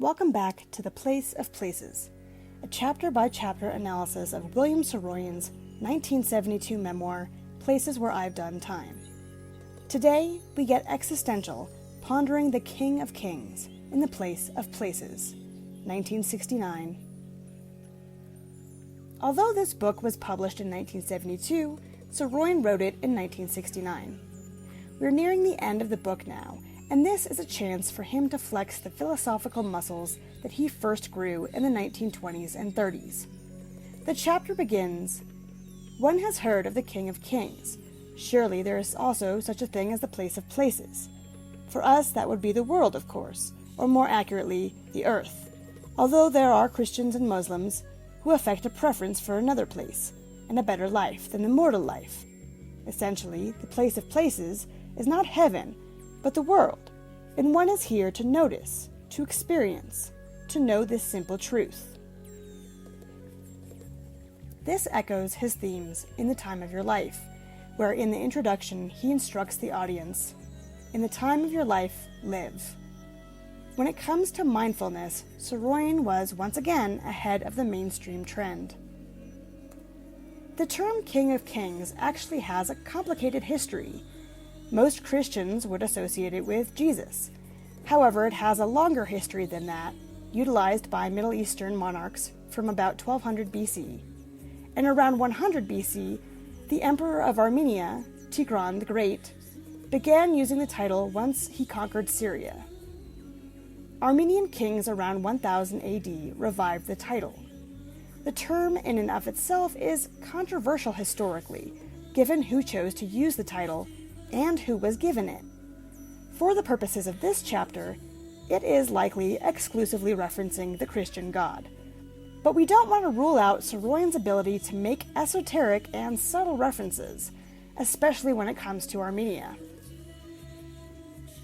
Welcome back to The Place of Places, a chapter-by-chapter analysis of William Saroyan's 1972 memoir, Places Where I've Done Time. Today, we get existential, pondering the King of Kings in The Place of Places, 1969. Although this book was published in 1972, Saroyan wrote it in 1969. We're nearing the end of the book now, and this is a chance for him to flex the philosophical muscles that he first grew in the 1920s and 30s. The chapter begins, "One has heard of the King of Kings. Surely there is also such a thing as the place of places. For us, that would be the world, of course, or more accurately, the earth, although there are Christians and Muslims who affect a preference for another place, and a better life than the mortal life. Essentially, the place of places is not heaven, but the world, and one is here to notice, to experience, to know this simple truth." This echoes his themes in The Time of Your Life, where in the introduction he instructs the audience, "In the time of your life, live." When it comes to mindfulness, Saroyan was once again ahead of the mainstream trend. The term King of Kings actually has a complicated history. Most Christians would associate it with Jesus. However, it has a longer history than that, utilized by Middle Eastern monarchs from about 1200 BC. And around 100 BC, the Emperor of Armenia, Tigran the Great, began using the title once he conquered Syria. Armenian kings around 1000 AD revived the title. The term in and of itself is controversial historically, given who chose to use the title and who was given it. For the purposes of this chapter, it is likely exclusively referencing the Christian God. But we don't want to rule out Saroyan's ability to make esoteric and subtle references, especially when it comes to Armenia.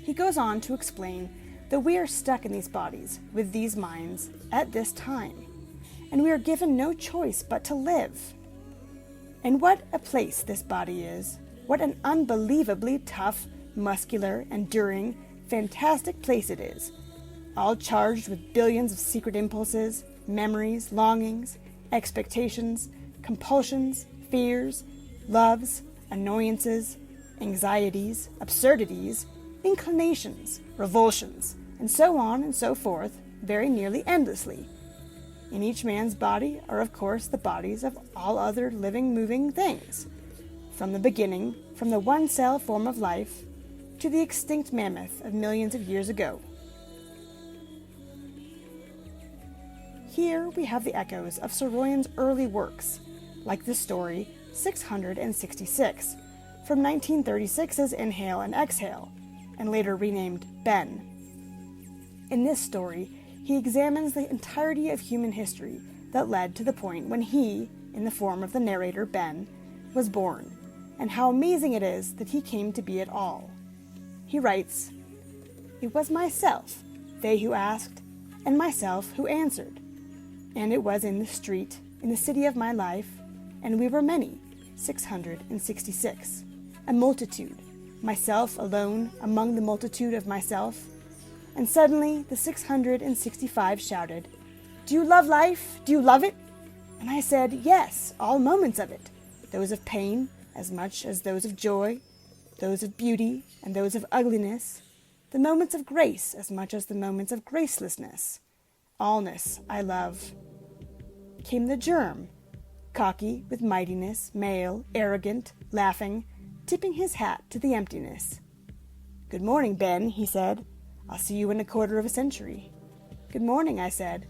He goes on to explain that we are stuck in these bodies, with these minds, at this time, and we are given no choice but to live. And what a place this body is. What an unbelievably tough, muscular, enduring, fantastic place it is, all charged with billions of secret impulses, memories, longings, expectations, compulsions, fears, loves, annoyances, anxieties, absurdities, inclinations, revulsions, and so on and so forth, very nearly endlessly. In each man's body are, of course, the bodies of all other living, moving things. From the beginning, from the one-cell form of life, to the extinct mammoth of millions of years ago. Here we have the echoes of Saroyan's early works, like the story 666, from 1936's Inhale and Exhale, and later renamed Ben. In this story, he examines the entirety of human history that led to the point when he, in the form of the narrator Ben, was born, and how amazing it is that he came to be at all. He writes, "It was myself, they who asked, and myself who answered. And it was in the street, in the city of my life, and we were many, 666, a multitude, myself alone among the multitude of myself. And suddenly the 665 shouted, 'Do you love life? Do you love it?' And I said, 'Yes, all moments of it, those of pain as much as those of joy, those of beauty and those of ugliness, the moments of grace as much as the moments of gracelessness. Allness I love.' Came the germ, cocky with mightiness, male, arrogant, laughing, tipping his hat to the emptiness. 'Good morning, Ben,' he said. 'I'll see you in a quarter of a century.' 'Good morning,' I said,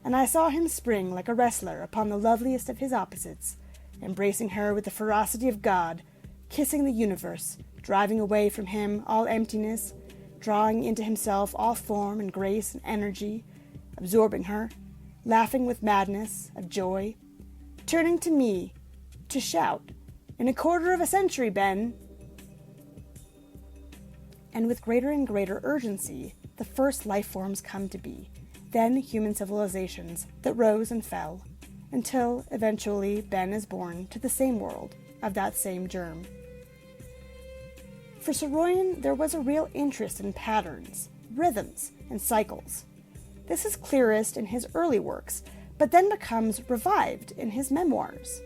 and I saw him spring like a wrestler upon the loveliest of his opposites, embracing her with the ferocity of God, kissing the universe, driving away from him all emptiness, drawing into himself all form and grace and energy, absorbing her, laughing with madness of joy, turning to me to shout, 'In a quarter of a century, Ben!' And with greater and greater urgency, the first life forms come to be, then human civilizations that rose and fell, until eventually Ben is born to the same world of that same germ. For Saroyan, there was a real interest in patterns, rhythms, and cycles. This is clearest in his early works, but then becomes revived in his memoirs.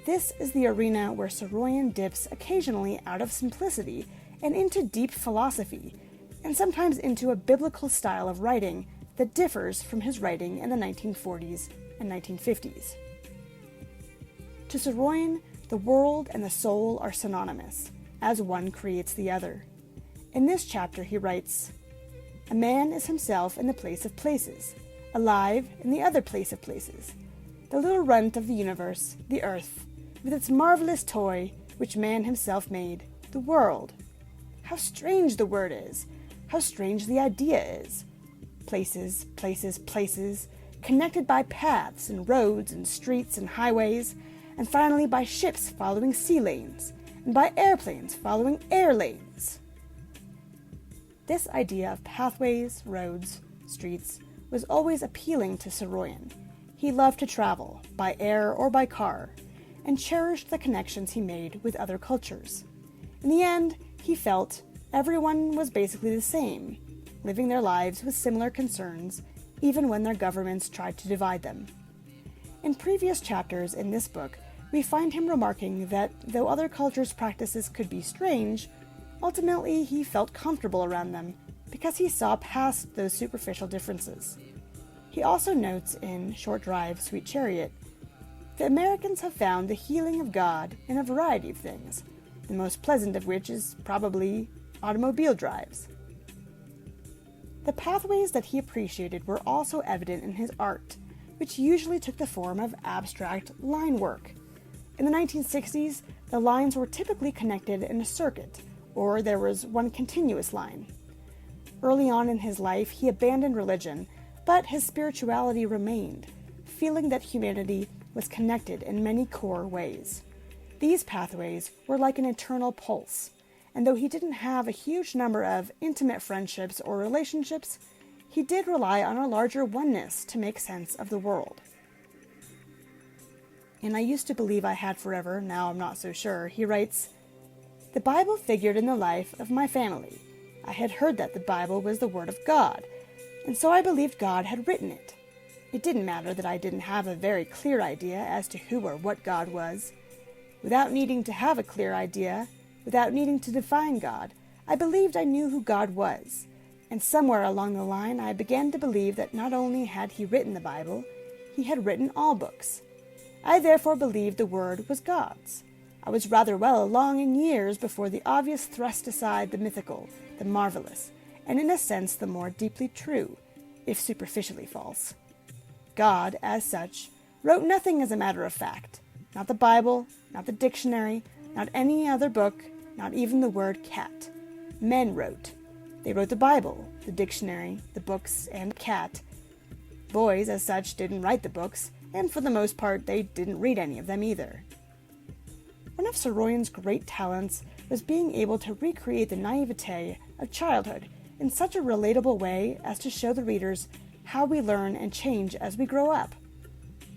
This is the arena where Saroyan dips occasionally out of simplicity and into deep philosophy, and sometimes into a biblical style of writing that differs from his writing in the 1940s and 1950s. To Saroyan, the world and the soul are synonymous, as one creates the other. In this chapter he writes, "A man is himself in the place of places, alive in the other place of places. The little runt of the universe, the earth, with its marvelous toy, which man himself made, the world. How strange the word is! How strange the idea is! Places, places, places, connected by paths and roads and streets and highways, and finally by ships following sea lanes, and by airplanes following air lanes." This idea of pathways, roads, streets, was always appealing to Saroyan. He loved to travel, by air or by car, and cherished the connections he made with other cultures. In the end, he felt everyone was basically the same, living their lives with similar concerns, even when their governments tried to divide them. In previous chapters in this book, we find him remarking that though other cultures' practices could be strange, ultimately he felt comfortable around them because he saw past those superficial differences. He also notes in Short Drive, Sweet Chariot, "The Americans have found the healing of God in a variety of things, the most pleasant of which is probably automobile drives." The pathways that he appreciated were also evident in his art, which usually took the form of abstract line work. In the 1960s, the lines were typically connected in a circuit, or there was one continuous line. Early on in his life, he abandoned religion, but his spirituality remained, feeling that humanity was connected in many core ways. These pathways were like an eternal pulse, and though he didn't have a huge number of intimate friendships or relationships, he did rely on a larger oneness to make sense of the world. "And I used to believe I had forever, now I'm not so sure," he writes, "The Bible figured in the life of my family. I had heard that the Bible was the Word of God, and so I believed God had written it. It didn't matter that I didn't have a very clear idea as to who or what God was. Without needing to have a clear idea, without needing to define God, I believed I knew who God was, and somewhere along the line I began to believe that not only had He written the Bible, He had written all books. I therefore believed the Word was God's. I was rather well along in years before the obvious thrust aside the mythical, the marvelous, and in a sense the more deeply true, if superficially false. God, as such, wrote nothing as a matter of fact, not the Bible, not the dictionary, not any other book, not even the word cat. Men wrote. They wrote the Bible, the dictionary, the books, and cat. Boys, as such, didn't write the books, and for the most part they didn't read any of them either." One of Saroyan's great talents was being able to recreate the naivete of childhood in such a relatable way as to show the readers how we learn and change as we grow up.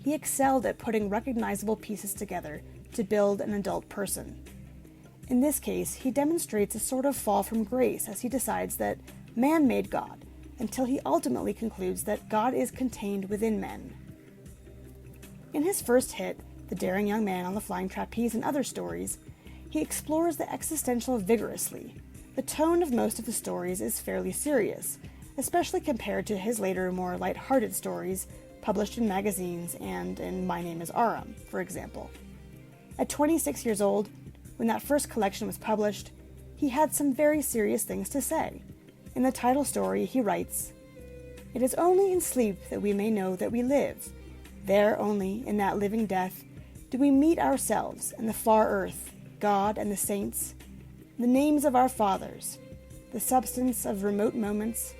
He excelled at putting recognizable pieces together to build an adult person. In this case, he demonstrates a sort of fall from grace as he decides that man made God, until he ultimately concludes that God is contained within men. In his first hit, The Daring Young Man on the Flying Trapeze and Other Stories, he explores the existential vigorously. The tone of most of the stories is fairly serious, especially compared to his later, more light-hearted stories published in magazines and in My Name is Aram, for example. At 26 years old, when that first collection was published, he had some very serious things to say. In the title story, he writes, "It is only in sleep that we may know that we live. There only, in that living death, do we meet ourselves and the far earth, God and the saints, the names of our fathers, the substance of remote moments.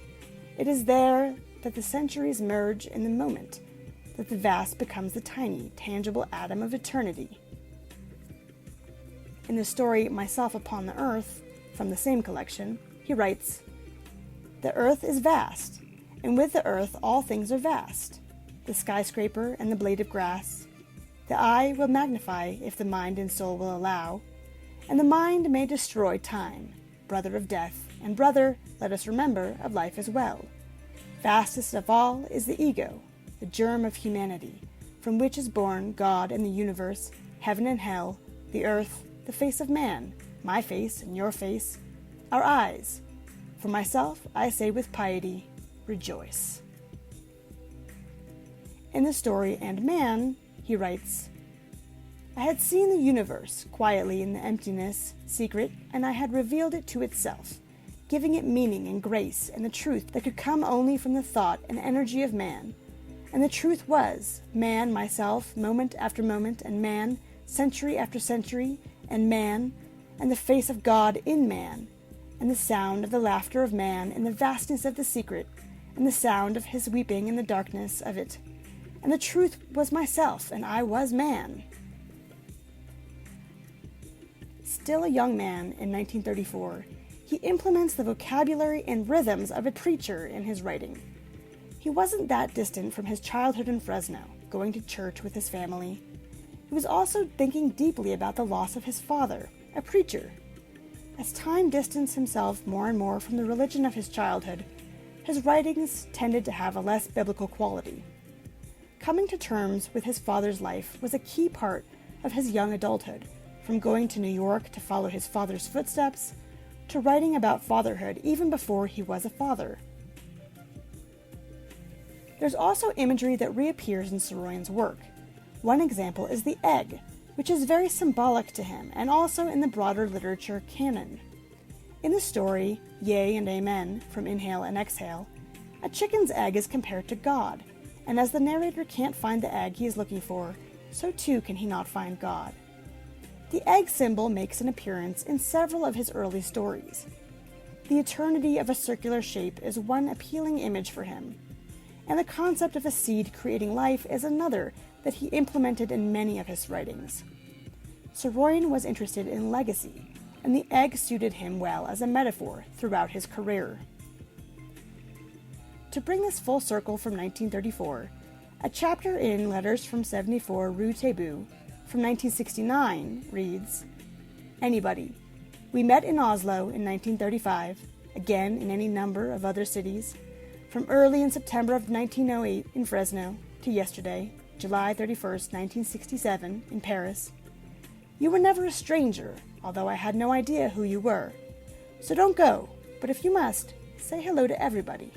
It is there that the centuries merge in the moment, that the vast becomes the tiny, tangible atom of eternity." In the story Myself Upon the Earth, from the same collection, he writes, "The earth is vast, and with the earth all things are vast, the skyscraper and the blade of grass. The eye will magnify if the mind and soul will allow, and the mind may destroy time, brother of death, and brother, let us remember, of life as well. Vastest of all is the ego, the germ of humanity, from which is born God and the universe, heaven and hell, the earth, the face of man, my face and your face, our eyes. For myself, I say with piety, rejoice. In the story And Man, he writes, I had seen the universe quietly in the emptiness, secret, and I had revealed it to itself, giving it meaning and grace and the truth that could come only from the thought and energy of man. And the truth was, man, myself, moment after moment, and man, century after century, and man, and the face of God in man, and the sound of the laughter of man in the vastness of the secret, and the sound of his weeping in the darkness of it. And the truth was myself, and I was man. Still a young man in 1934, he implements the vocabulary and rhythms of a preacher in his writing. He wasn't that distant from his childhood in Fresno, going to church with his family. He was also thinking deeply about the loss of his father, a preacher. As time distanced himself more and more from the religion of his childhood, his writings tended to have a less biblical quality. Coming to terms with his father's life was a key part of his young adulthood, from going to New York to follow his father's footsteps, to writing about fatherhood even before he was a father. There's also imagery that reappears in Saroyan's work. One example is the egg, which is very symbolic to him and also in the broader literature canon. In the story, Yea and Amen, from Inhale and Exhale, a chicken's egg is compared to God, and as the narrator can't find the egg he is looking for, so too can he not find God. The egg symbol makes an appearance in several of his early stories. The eternity of a circular shape is one appealing image for him, and the concept of a seed creating life is another that he implemented in many of his writings. Saroyan was interested in legacy, and the egg suited him well as a metaphor throughout his career. To bring this full circle from 1934, a chapter in Letters from 74 Rue Tabu from 1969 reads, Anybody. We met in Oslo in 1935, again in any number of other cities, from early in September of 1908 in Fresno to yesterday, July 31st, 1967, in Paris. You were never a stranger, although I had no idea who you were. So don't go, but if you must, say hello to everybody.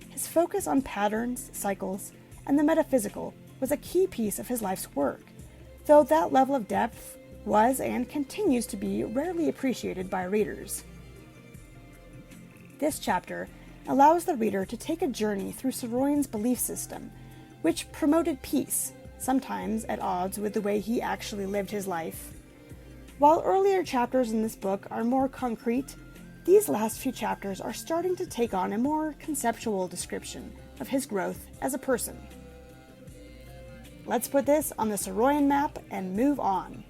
His focus on patterns, cycles, and the metaphysical was a key piece of his life's work, though that level of depth was and continues to be rarely appreciated by readers. This chapter allows the reader to take a journey through Saroyan's belief system, which promoted peace, sometimes at odds with the way he actually lived his life. While earlier chapters in this book are more concrete, these last few chapters are starting to take on a more conceptual description of his growth as a person. Let's put this on the Saroyan map and move on.